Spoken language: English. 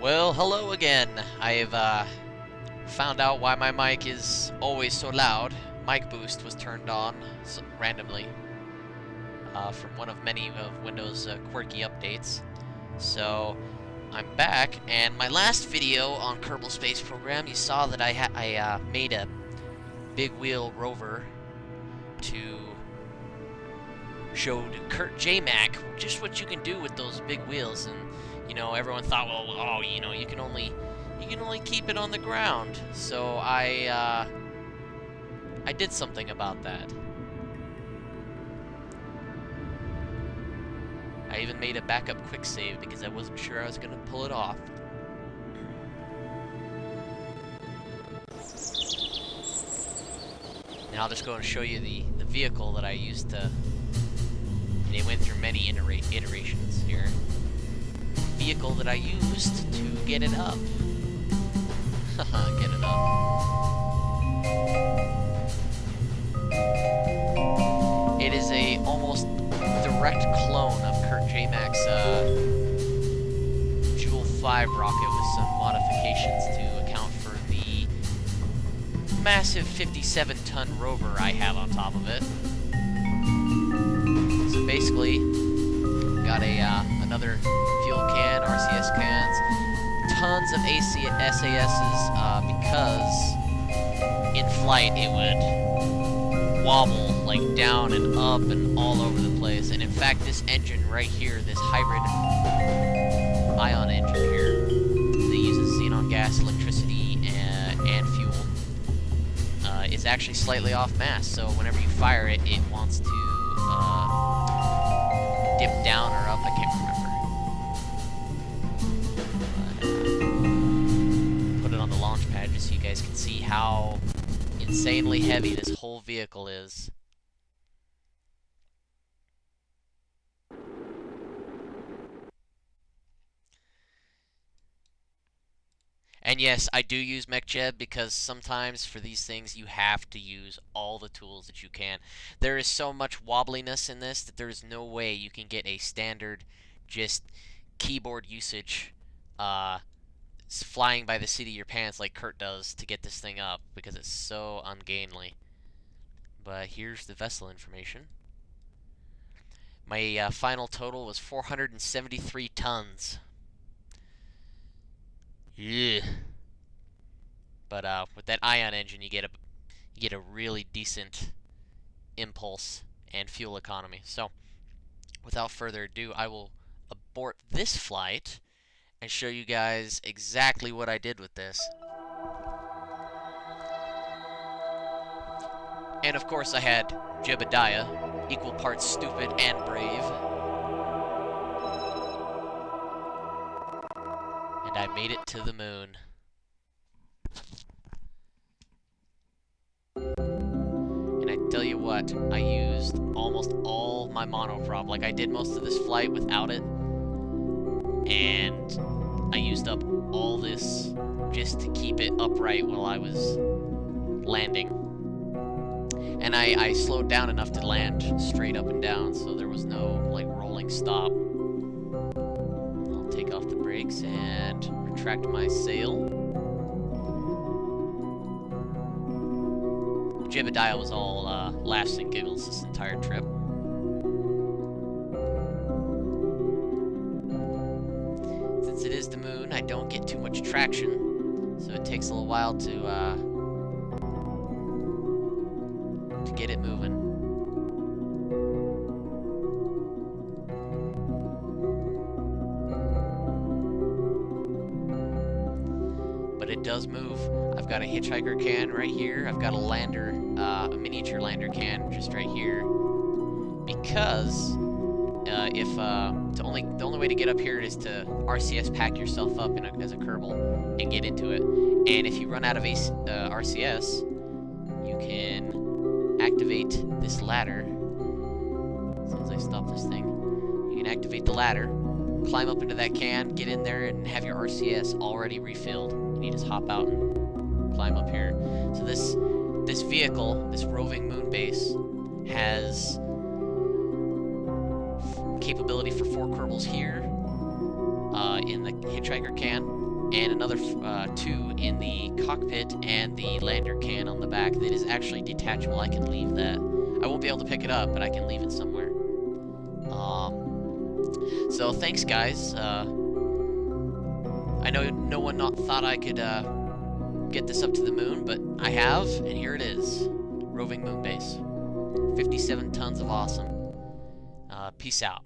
Well, hello again. I've found out why my mic is always so loud. Mic boost was turned on randomly from one of many of Windows quirky updates. So I'm back, and my last video on Kerbal Space Program, you saw that I made a big wheel rover to show to Kurt J-Mac just what you can do with those big wheels. And you know, everyone thought, well, oh, you know, you can only keep it on the ground. So I did something about that. I even made a backup quick save because I wasn't sure I was gonna pull it off. Now I'll just go and show you the vehicle that I used to. And it went through many iterations here. Vehicle that I used to get it up. Get it up. It is a almost direct clone of Kurt J-Mac's Jewel 5 rocket with some modifications to account for the massive 57-ton Rover I have on top of it. So basically, got another fuel can, RCS cans, tons of SASs, because in flight it would wobble like down and up and all over the place. And in fact, this engine right here, this hybrid ion engine here, that uses xenon gas, electricity, and fuel, is actually slightly off mass. So whenever you fire it, it wants to dip down or up, I can't remember. But, put it on the launch pad just so you guys can see how insanely heavy this whole vehicle is. And yes, I do use MechJeb because sometimes for these things you have to use all the tools that you can. There is so much wobbliness in this that there is no way you can get a standard just keyboard usage flying by the seat of your pants like Kurt does to get this thing up because it's so ungainly. But here's the vessel information. My final total was 473 tons. Yeah. But with that ion engine, you get a really decent impulse and fuel economy. So, without further ado, I will abort this flight and show you guys exactly what I did with this. And of course, I had Jebediah, equal parts stupid and brave. And I made it to the moon. And I tell you what, I used almost all my monoprop. Like, I did most of this flight without it. And I used up all this just to keep it upright while I was landing. And I slowed down enough to land straight up and down, so there was no, like, rolling stop. I'll take off the brakes and retract my sail. Jebediah was all laughs and giggles this entire trip. Since it is the moon, I don't get too much traction, so it takes a little while to get it moving. But it does move. I've got a hitchhiker can right here. I've got a lander, a miniature lander can just right here. Because the only way to get up here is to RCS pack yourself up as a Kerbal and get into it. And if you run out of RCS, you can activate this ladder. As soon as I stop this thing, you can activate the ladder, climb up into that can, get in there, and have your RCS already refilled. And you just hop out and climb up here. So this vehicle, this roving moon base, has capability for 4 Kerbals here. in the hitchhiker can, and another 2 in the cockpit and the lander can on the back that is actually detachable. I can leave that. I won't be able to pick it up, but I can leave it somewhere. So thanks, guys. I know no one thought I could get this up to the moon, but I have, and here it is. Roving moon base. 57 tons of awesome. Peace out.